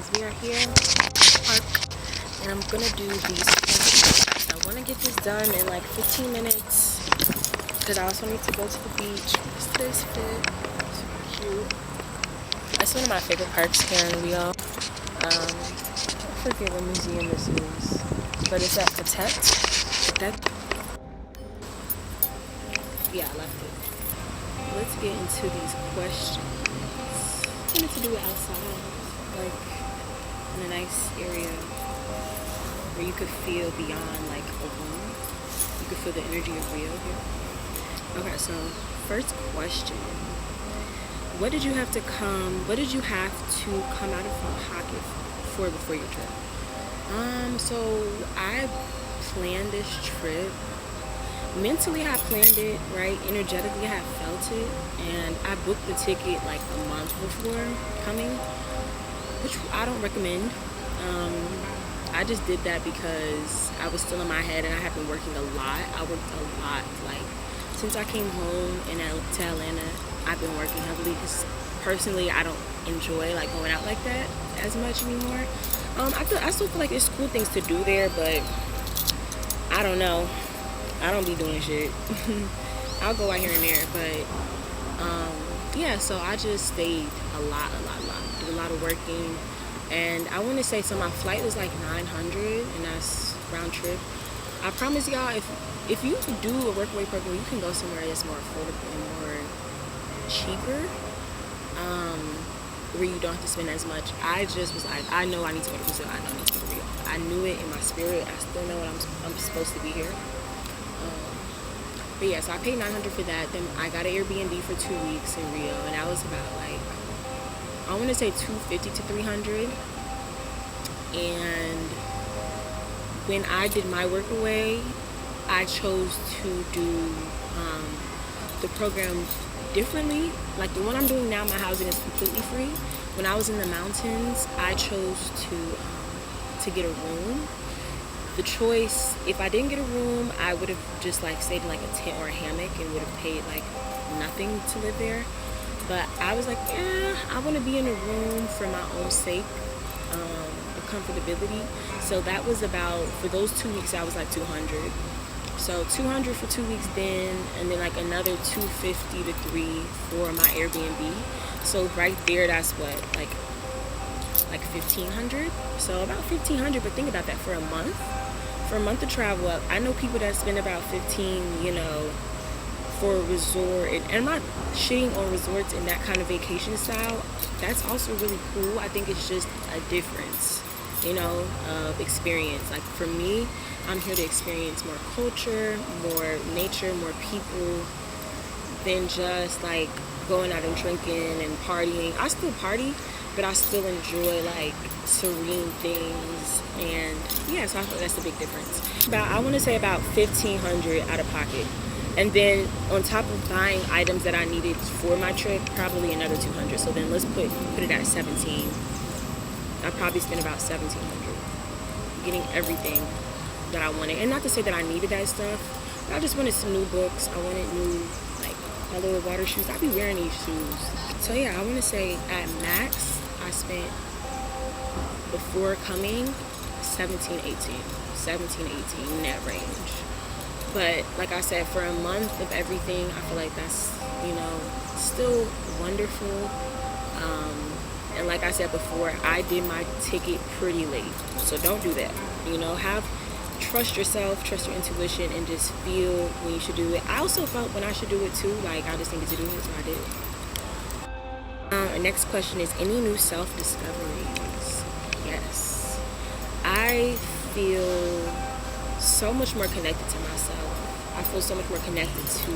guys, we are here at the park and I'm gonna do these questions. I want to get this done in like 15 minutes because I also need to go to the beach. What's this fit? So cute. That's one of my favorite parks here in Rio. I forget what museum this is, but it's at Protect. Yeah, I left it. Let's get into these questions. I wanted to do it outside, like in a nice area where you could feel beyond like a room. You could feel the energy of Rio here. Okay, so first question. What did you have to come out of pocket for before your trip? So I planned this trip. Mentally I planned it, right? Energetically I felt it, and I booked the ticket like a month before coming, which I don't recommend. I just did that because I was still in my head and I have been working a lot. I worked a lot, like since I came home to Atlanta, I've been working heavily because personally I don't enjoy like going out like that as much anymore. I still feel like there's cool things to do there, but I don't know. I don't be doing shit. I'll go out here and there, but yeah, so I just stayed a lot. Did a lot of working, and I want to say, so my flight was like $900, and that's round trip. I promise y'all, if you do a workaway program, you can go somewhere that's more affordable and more cheaper, where you don't have to spend as much. I just was like, I know I need to go to Brazil. I know I need to go to Rio. I knew it in my spirit. I still know I'm supposed to be here. But yeah, so I paid $900 for that. Then I got an Airbnb for 2 weeks in Rio, and that was about like, I want to say $250 to $300. And when I did my workaway, I chose to do the program differently. Like the one I'm doing now, my housing is completely free. When I was in the mountains, I chose to get a room. The choice, if I didn't get a room, I would have just like stayed in like a tent or a hammock and would have paid like nothing to live there. But I was like, I want to be in a room for my own sake, the comfortability. So that was about, for those 2 weeks, I was like $200. So $200 for 2 weeks then, and then like another $250 to $300 for my Airbnb. So right there, that's what, like $1,500. So about $1,500, but think about that for a month. For a month of travel up, I know people that spend about $15, for a resort, and I'm not shitting on resorts and that kind of vacation style. That's also really cool. I think it's just a difference, of experience. Like for me, I'm here to experience more culture, more nature, more people than just like going out and drinking and partying. I still party, but I still enjoy like serene things, and yeah, so I thought that's a big difference. I want to say about $1,500 out of pocket, and then on top of buying items that I needed for my trip, probably another $200. So then let's put it at $1,700. I probably spent about $1,700 getting everything that I wanted, and not to say that I needed that stuff, but I just wanted some new books. I wanted new, like, my little water shoes. I be wearing these shoes. So yeah, I want to say at max I spent before coming $17, $18 in that range. But like I said, for a month of everything, I feel like that's still wonderful. And like I said before, I did my ticket pretty late, so don't do that. Trust yourself, trust your intuition, and just feel when you should do it. I also felt when I should do it too. Like I just needed to do it, so I did. Our next question is, any new self-discoveries? Yes. I feel so much more connected to myself. I feel so much more connected to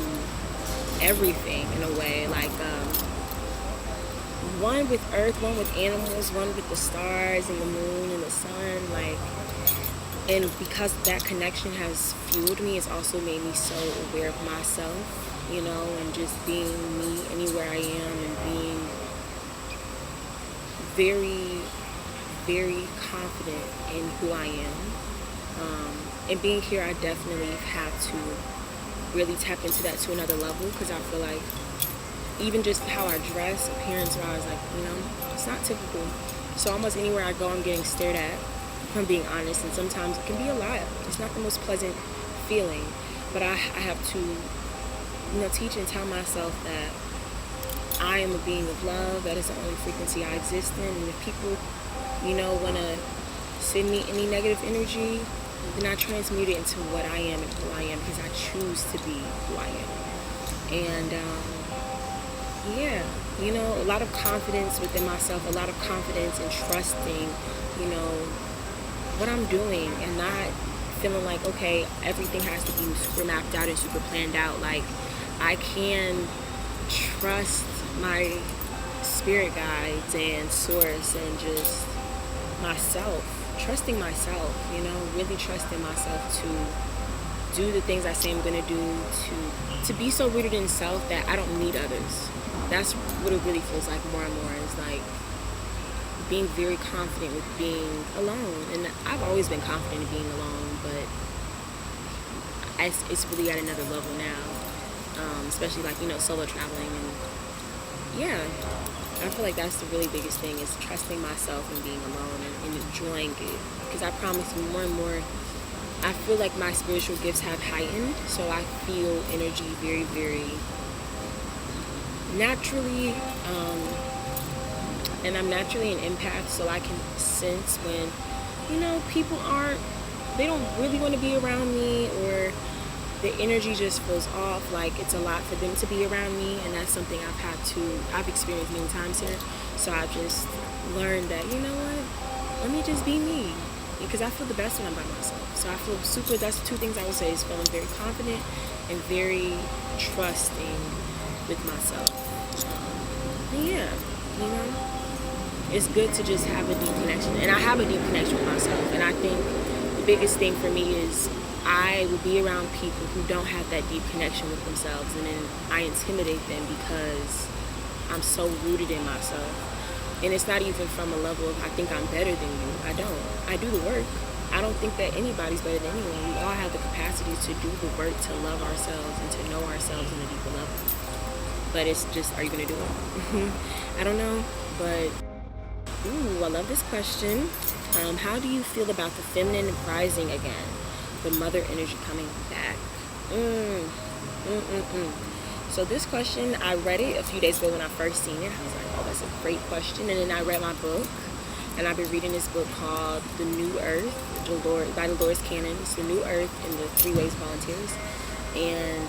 everything in a way. Like one with earth, one with animals, one with the stars and the moon and the sun. And because that connection has fueled me, it's also made me so aware of myself, and just being me anywhere I am, and being very, very confident in who I am. And being here, I definitely have to really tap into that to another level, because I feel like even just how I dress, appearance-wise, like, it's not typical. So almost anywhere I go, I'm getting stared at, if I'm being honest. And sometimes it can be a lot. It's not the most pleasant feeling. But I have to, teach and tell myself that I am a being of love. That is the only frequency I exist in. And if people, want to send me any negative energy, then I transmute it into what I am and who I am, because I choose to be who I am. And a lot of confidence within myself, a lot of confidence in trusting, what I'm doing, and not feeling like, okay, everything has to be super mapped out and super planned out. Like, I can trust my spirit guides and source and just myself, trusting myself, really trusting myself to do the things I say I'm going to do, to be so rooted in self that I don't need others. That's what it really feels like more and more, is like being very confident with being alone. And I've always been confident in being alone, but it's really at another level now, especially like, solo traveling. And I feel like that's the really biggest thing, is trusting myself and being alone and enjoying it. Because I promise you, more and more, I feel like my spiritual gifts have heightened, so I feel energy very, very naturally, and I'm naturally an empath, so I can sense when, people they don't really want to be around me, or the energy just feels off, like it's a lot for them to be around me. And that's something I've experienced many times here. So I've just learned that, let me just be me, because I feel the best when I'm by myself. So I feel that's the two things I would say, is feeling very confident and very trusting with myself. It's good to just have a deep connection. And I have a deep connection with myself. And I think the biggest thing for me is I will be around people who don't have that deep connection with themselves, and then I intimidate them because I'm so rooted in myself. And it's not even from a level of I think I'm better than you. I don't. I do the work. I don't think that anybody's better than anyone. We all have the capacity to do the work, to love ourselves and to know ourselves on a deeper level. But it's just, are you going to do it? I don't know. But, I love this question. How do you feel about the feminine rising again? The mother energy coming back. So this question, I read it a few days ago when I first seen it. I was like, oh, that's a great question. And then I read my book, and I've been reading this book called The New Earth by Dolores Cannon. It's The New Earth and the 3 Ways Volunteers. And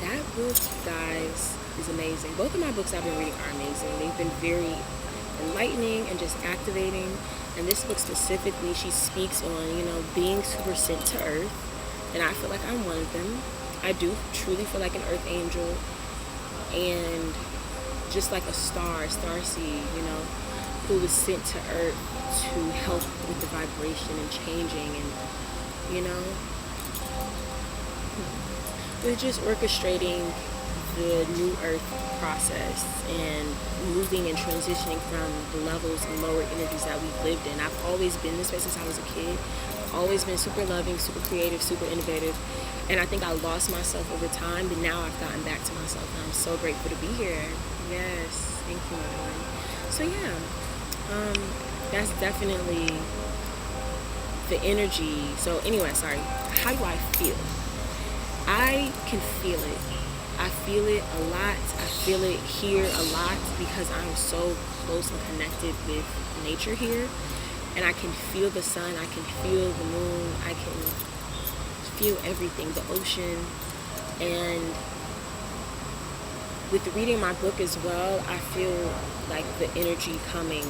that book, guys, is amazing. Both of my books I've been reading are amazing. They've been very enlightening and just activating. And this book specifically, she speaks on, being super sent to Earth. And I feel like I'm one of them. I do truly feel like an Earth angel. And just like a starseed, who was sent to Earth to help with the vibration and changing. And, we're just orchestrating the new Earth process and moving and transitioning from the levels and lower energies that we've lived in. I've always been this way since I was a kid. Always been super loving, super creative, super innovative. And I think I lost myself over time, but now I've gotten back to myself. And I'm so grateful to be here. Yes, thank you, everyone. So that's definitely the energy. So anyway, sorry. How do I feel? I can feel it. I feel it a lot. I feel it here a lot because I'm so close and connected with nature here. And I can feel the sun. I can feel the moon. I can feel everything, the ocean. And with reading my book as well, I feel like the energy coming.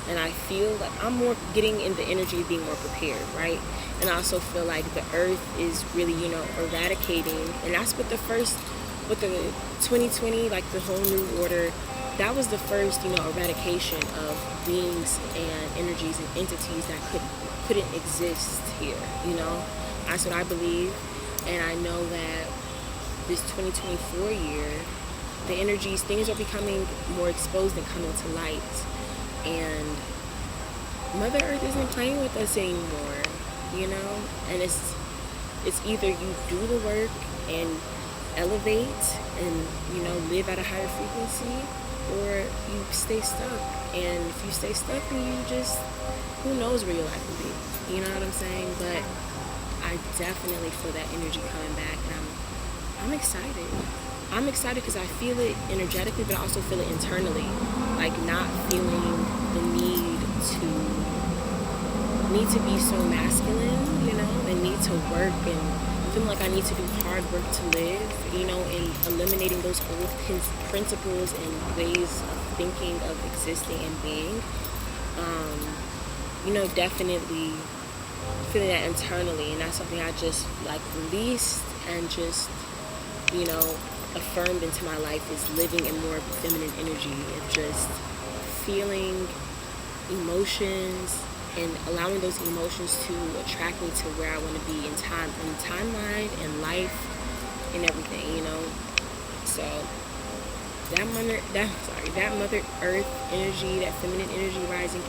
And I feel like I'm more getting in the energy of being more prepared, right? And I also feel like the earth is really, eradicating. And that's what with the 2020, like the whole new order, that was the first, eradication of beings and energies and entities that couldn't exist here, That's what I believe. And I know that this 2024 year, the energies, things are becoming more exposed and coming to light. And Mother Earth isn't playing with us anymore, And it's either you do the work and elevate and, live at a higher frequency, or you stay stuck. And if you stay stuck, then you just, who knows where your life will be. You know what I'm saying? But I definitely feel that energy coming back, and I'm excited. I'm excited because I feel it energetically, but I also feel it internally. Like not feeling the need to be so masculine, you know, and need to work and feeling like I need to do hard work to live, you know, and eliminating those old principles and ways of thinking, of existing and being. You know, definitely feeling that internally, and that's something I just like released and just, you know, affirmed into my life, is living in more feminine energy of just feeling emotions and allowing those emotions to attract me to where I want to be in timeline and life and everything, you know. So that Mother Earth energy, that feminine energy rising,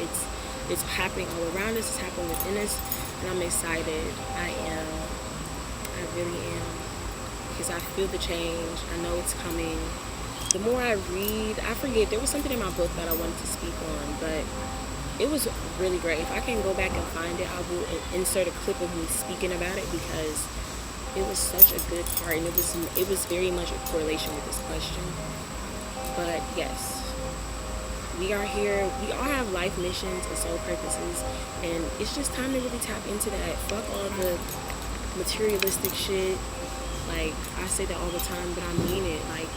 it's happening all around us, it's happening within us, and I'm excited. I really am, because I feel the change. I know it's coming. The more I read, I forget, there was something in my book that I wanted to speak on, but it was really great. If I can go back and find it, I will insert a clip of me speaking about it, because it was such a good part, and it was very much a correlation with this question. But yes, we are here. We all have life missions and soul purposes, and it's just time to really tap into that. Fuck all the materialistic shit. Like, I say that all the time, but I mean it. Like,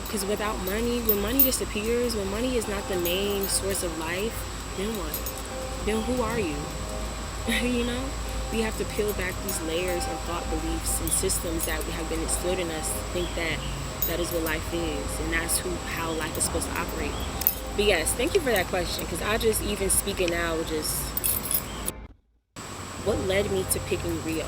because without money, when money disappears, when money is not the main source of life, then what? Then who are you? You know? We have to peel back these layers and thought beliefs and systems that have been instilled in us to think that that is what life is, and that's how life is supposed to operate. But yes, thank you for that question, because I just, even speaking now, just what led me to picking Rio?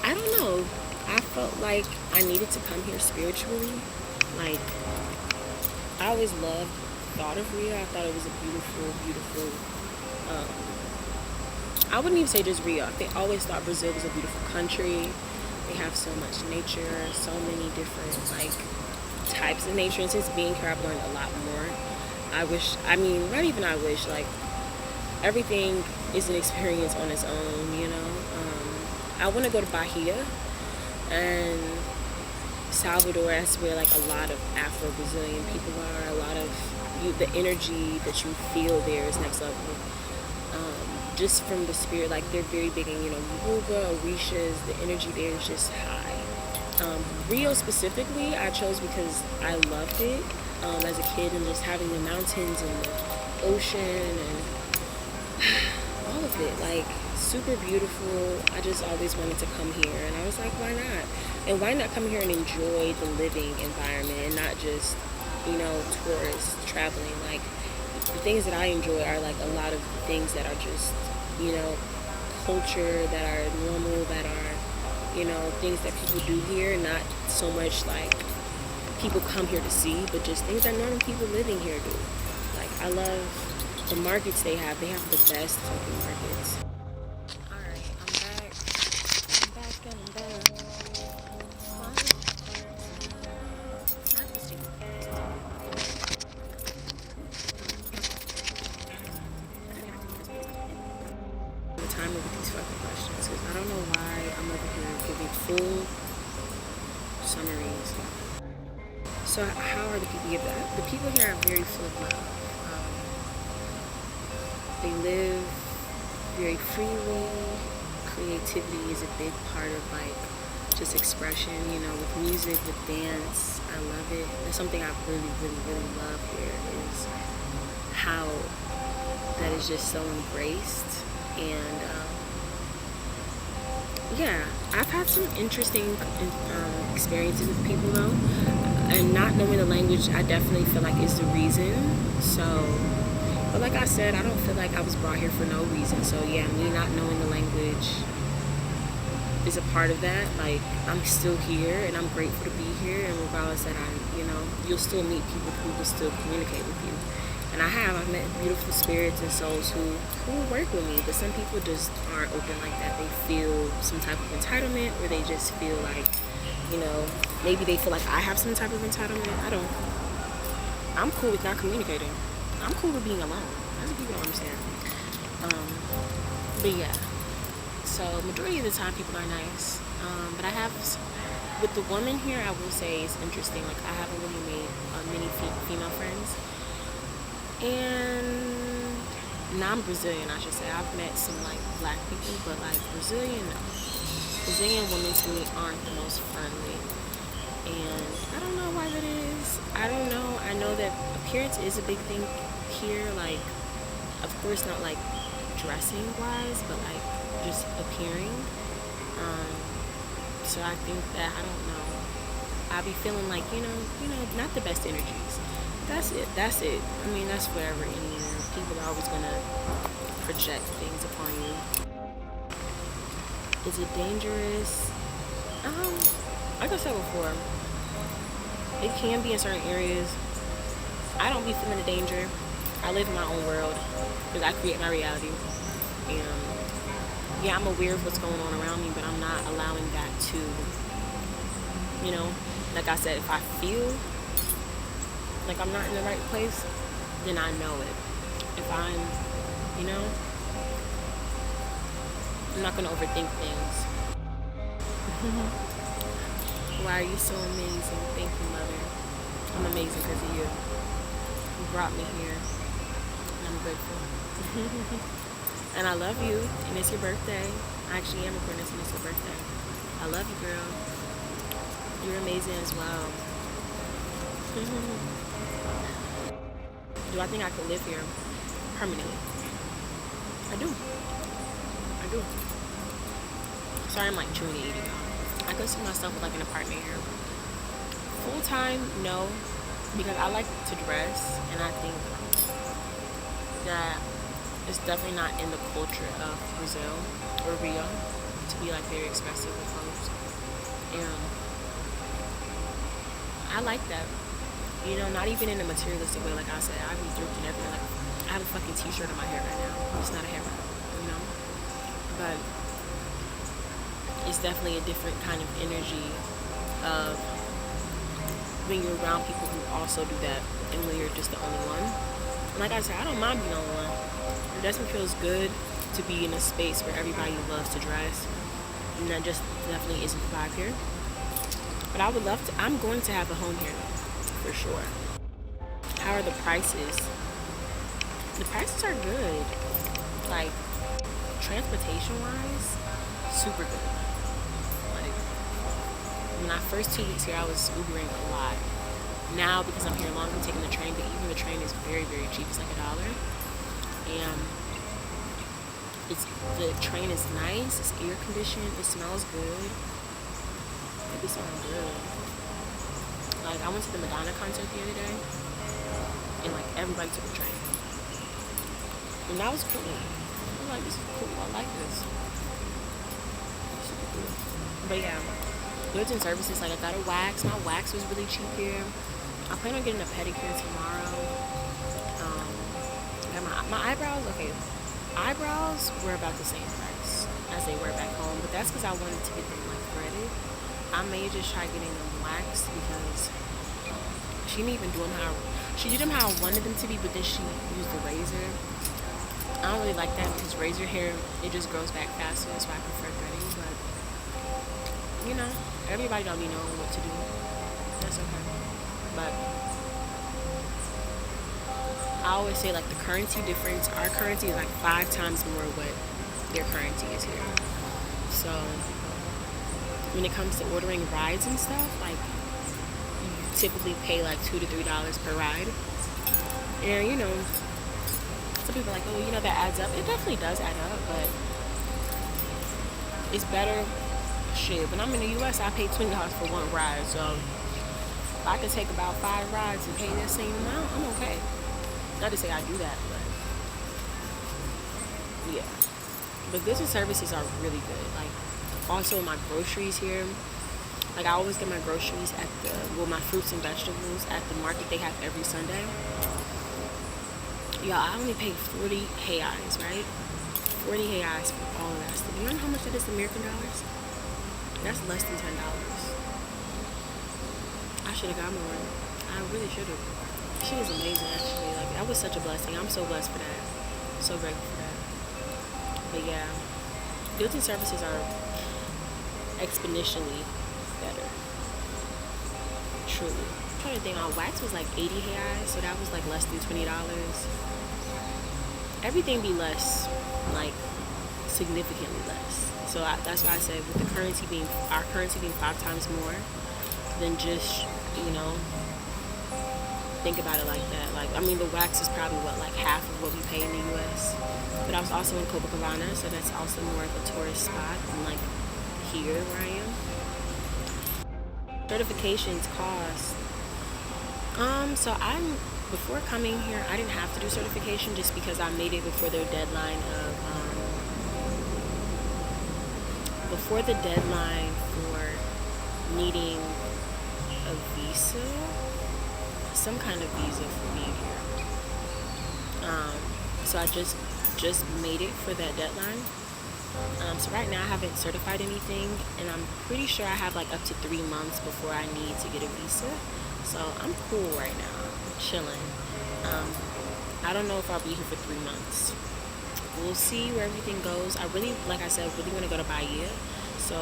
I don't know. I felt like I needed to come here spiritually. Like, I always loved the thought of Rio. I thought it was a beautiful, I wouldn't even say just Rio. I always thought Brazil was a beautiful country. They have so much nature, so many different, like, types of nature. And since being here, I've learned a lot more. Like, everything is an experience on its own, you know. I want to go to Bahia and Salvador. That's where, like, a lot of Afro-Brazilian people are. A lot of the energy that you feel there is next level. Just from the spirit, like, they're very big in, you know, Yoruba, Orishas. The energy there is just high. Rio specifically, I chose because I loved it as a kid, and just having the mountains and the ocean and all of it, like, super beautiful. I just always wanted to come here, and I was like, why not? And why not come here and enjoy the living environment and not just, you know, tourists traveling? Like, the things that I enjoy are, like, a lot of things that are just, you know, culture, that are normal, that are, you know, things that people do here, not so much like people come here to see, but just things that normal people living here do. Like, I love the markets they have. They have the best fucking markets. Alright, I'm back. The time with these fucking questions, because I don't know why I'm over here giving full summaries. So how are the people here? The people here are very full of love. They live very freely. Creativity is a big part of, like, just expression, you know, with music, with dance. I love it. That's something I really, really, really love here, is how that is just so embraced. And yeah, I've had some interesting experiences with people, though, and not knowing the language, I definitely feel like is the reason. So, but like I said, I don't feel like I was brought here for no reason. So yeah, me not knowing the language is a part of that. Like, I'm still here, and I'm grateful to be here, and regardless that you'll still meet people who will still communicate with you. And I've met beautiful spirits and souls who work with me, but some people just aren't open like that. They feel some type of entitlement, or they just feel like you know, maybe they feel like I have some type of entitlement. I don't. I'm cool with not communicating. I'm cool with being alone. That's what people don't understand. But yeah, so majority of the time people are nice. But I have, with the woman here, I will say it's interesting. Like, I haven't really made many female friends. And now I'm Brazilian, I should say. I've met some like black people, but like Brazilian women to me aren't the most friendly. And I don't know why that is. I don't know. I know that appearance is a big thing here. Like, of course, not like dressing wise, but like just appearing. So I think that, I don't know, I'll be feeling like, you know, not the best energies. That's it. I mean, that's whatever anywhere. People are always gonna project things upon you. Is it dangerous? Like I said before, it can be in certain areas. I don't be feeling the danger. I live in my own world because I create my reality. And yeah, I'm aware of what's going on around me, but I'm not allowing that to, you know, like I said, if I feel like I'm not in the right place, then I know it. If I'm, you know, I'm not gonna overthink things. Why are you so amazing? Thank you, Mother. I'm amazing because of you. You brought me here, and I'm grateful. And I love you, and it's your birthday. I actually am recording this, and it's your birthday. I love you, girl. You're amazing as well. Do I think I could live here permanently? I do. Sorry, I'm like chewing and eating. I could see myself with like an apartment here. Full time, no, because I like to dress, and I think that it's definitely not in the culture of Brazil or Rio to be like very expressive with clothes. And I like that. You know, not even in a materialistic way. Like I said, I be thrifting everything. Like, I have a fucking t-shirt on my hair right now. It's not a hair wrap, you know? But it's definitely a different kind of energy of when you're around people who also do that and when you're just the only one. And like I said, I don't mind being the only one. It definitely feels good to be in a space where everybody loves to dress. And that just definitely isn't the vibe here. But I would love to, I'm going to have a home here, for sure. How are the prices? The prices are good. Like, transportation-wise, super good. Like, when I first 2 weeks here, I was Ubering a lot. Now, because I'm here longer, I'm taking the train, but even the train is very, very cheap. It's like $1. And the train is nice, it's air conditioned, it smells good. It be smelling good. Like, I went to the Madonna concert the other day, and like everybody took the train. And that was cool. I'm like, this is cool, I like this. Super cool. But yeah, goods and services, like I got a wax. My wax was really cheap here. I plan on getting a pedicure tomorrow. My eyebrows, okay, eyebrows were about the same price as they were back home, but that's because I wanted to get them like threaded. I may just try getting them waxed because she didn't even do them she did them how I wanted them to be, but then she used the razor. I don't really like that because razor hair, it just grows back faster, so I prefer threading, but you know, everybody don't be knowing what to do. That's okay. But I always say, like, the currency difference, our currency is like 5 times more what their currency is here. So when it comes to ordering rides and stuff, like, you typically pay like $2 to $3 per ride. And you know, some people are like, oh, you know, that adds up. It definitely does add up, but it's better. Shit, when I'm in the US, I pay $20 for one ride, so if I could take about 5 rides and pay that same amount, I'm okay. Not to say I do that, but yeah. But goods and services are really good. Like, also my groceries here. Like, I always get my groceries at my fruits and vegetables at the market they have every Sunday. Y'all, I only pay 40 reais, right? 40 reais for all of that stuff. You know how much that is in American dollars? That's less than $10. should have got more. I really should have. She was amazing, actually. Like, that was such a blessing. I'm so blessed for that. So grateful for that. But yeah, built-in services are exponentially better. Truly. I'm trying to think, our wax was like 80 reais, so that was like less than $20. Everything be less, like significantly less. So that's why I said with our currency being 5 times more, then just, think about it like that. Like, I mean, the wax is probably like half of what we pay in the U.S. But I was also in Copacabana, so that's also more of a tourist spot than like here where I am. Certifications cost. So before coming here, I didn't have to do certification just because I made it before their deadline for needing a visa, some kind of visa for being here. So I just made it for that deadline. So right now I haven't certified anything, and I'm pretty sure I have like up to 3 months before I need to get a visa. So I'm cool right now, I'm chilling. I don't know if I'll be here for 3 months. We'll see where everything goes. I really, like I said, really want to go to Bahia. So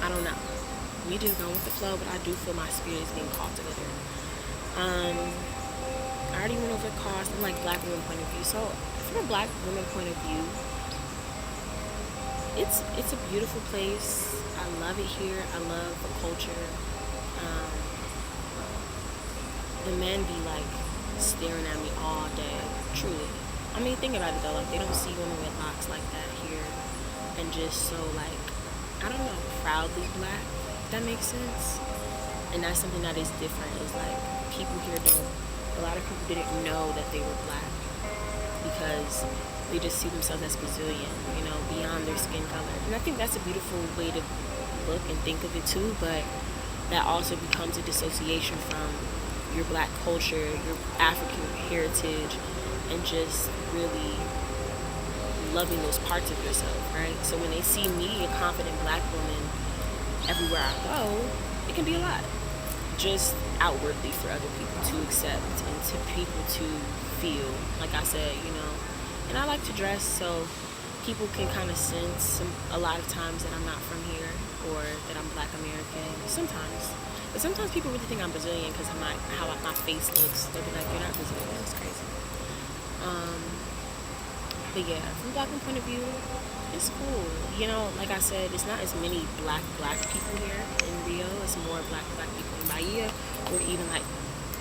I don't know. We just go with the flow, but I do feel my spirit is being called together. I already went over cost from like black women point of view. So from a black woman point of view, it's a beautiful place. I love it here. I love the culture. The men be like staring at me all day, truly. I mean, think about it though, like they don't see women with locks like that here, and just so like, I don't know, proudly black, if that makes sense. And that's something that is different, is like people here a lot of people didn't know that they were black because they just see themselves as Brazilian, beyond their skin color. And I think that's a beautiful way to look and think of it too, but that also becomes a dissociation from your black culture, your African heritage, and just really loving those parts of yourself, right? So when they see me, a confident black woman, everywhere I go, it can be a lot. Just outwardly for other people to accept and to people to feel, like I said, And I like to dress so people can kind of sense a lot of times that I'm not from here or that I'm Black American. Sometimes. But sometimes people really think I'm Brazilian because of how my face looks. They'll be like, you're not Brazilian. That's crazy. But yeah, from a black point of view, it's cool. Like I said, it's not as many black people here in Rio. It's more black people in Bahia or even like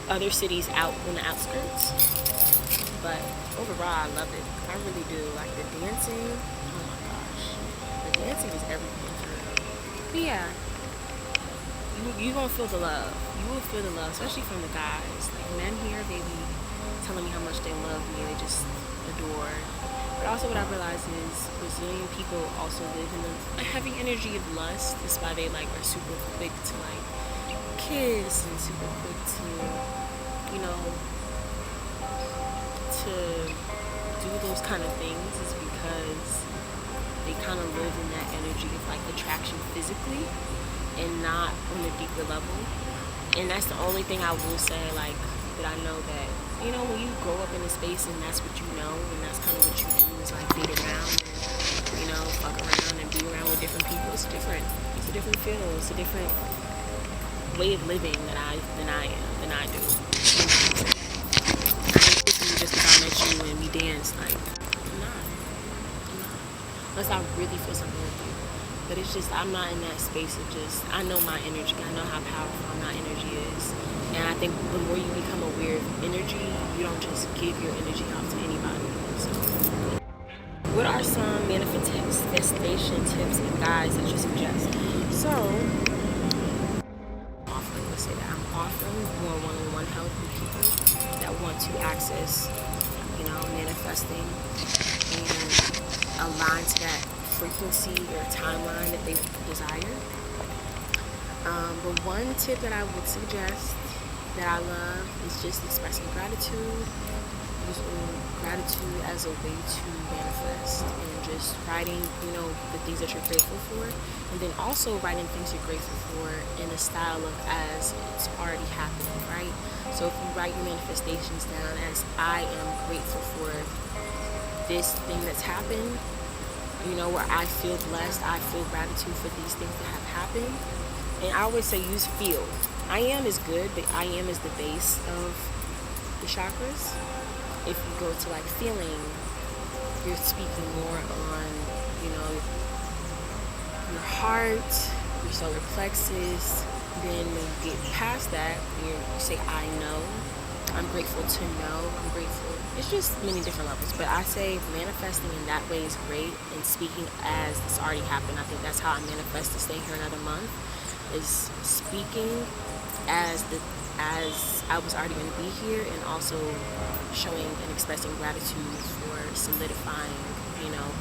other cities out on the outskirts. But overall, I love it. I really do. Like the dancing, oh my gosh. The dancing is everything for real. But yeah, you gonna feel the love. You will feel the love, especially from the guys. Like men here, they be telling me how much they love me. They just adore. But also what I realized is Brazilian people also live in a heavy energy of lust. That's why they like are super quick to like kiss and super quick to, to do those kind of things, is because they kind of live in that energy of like attraction physically and not on a deeper level. And that's the only thing I will say, like, that I know that, when you grow up in a space and that's what you know and that's kind of what you do, is like date around and, fuck around and be around with different people. It's different. It's a different feel. It's a different way of living than I do. Just because I met you and we danced, like, I'm not. Unless I really feel something with you. But it's just, I'm not in that space of just, I know my energy. I know how powerful my energy is. And I think the more you become aware of energy, you don't just give your energy off to anybody. So, what are some manifestation tips and guides that you suggest? So, I'm offering more one-on-one help with people that want to access, manifesting and align to that frequency or timeline that they desire. But one tip that I would suggest that I love is just expressing gratitude use gratitude as a way to manifest, and just writing, the things that you're grateful for, and then also writing things you're grateful for in a style of as it's already happening, right? So if you write your manifestations down as I am grateful for this thing that's happened, where I feel blessed, I feel gratitude for these things that have happened. And I always say use feel. I am is good, but I am is the base of the chakras. If you go to like feeling, you're speaking more on, your heart, your solar plexus. Then when you get past that, you say I know. I'm grateful to know. I'm grateful. It's just many different levels. But I say manifesting in that way is great, and speaking as it's already happened. I think that's how I manifest to stay here another month, is speaking as I was already going to be here, and also showing and expressing gratitude for solidifying,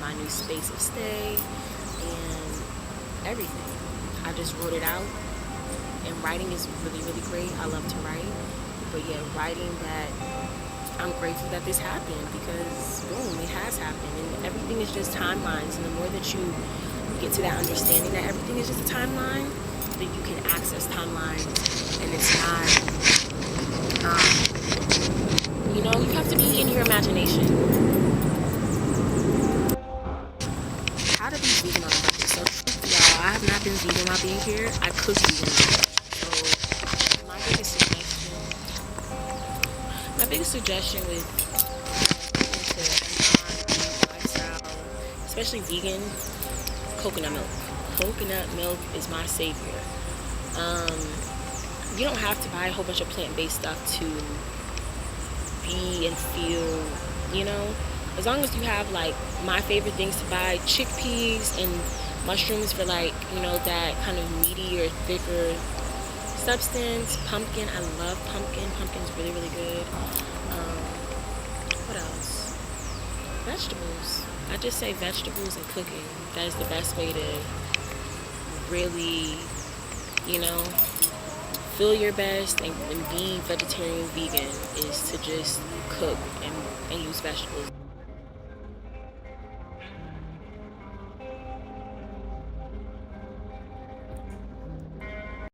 my new space of stay and everything. I just wrote it out, and writing is really, really great. I love to write. But yeah, writing that I'm grateful that this happened, because boom, it has happened, and everything is just timelines. And the more that you get to that understanding that everything is just a timeline, then you can access timelines, and it's not, you have to be in your imagination. How to be vegan on a budget? So y'all, I have not been vegan while being here. I cook vegan. So my biggest suggestion with lifestyle, especially vegan, coconut milk. Coconut milk is my savior. You don't have to buy a whole bunch of plant-based stuff to be and feel, as long as you have like my favorite things to buy, chickpeas and mushrooms for like, that kind of meaty or thicker substance. Pumpkin, I love pumpkin. Pumpkin's really, really good. What else? Vegetables. I just say vegetables and cooking. That is the best way to really, feel your best and be vegetarian, vegan, is to just cook and use vegetables.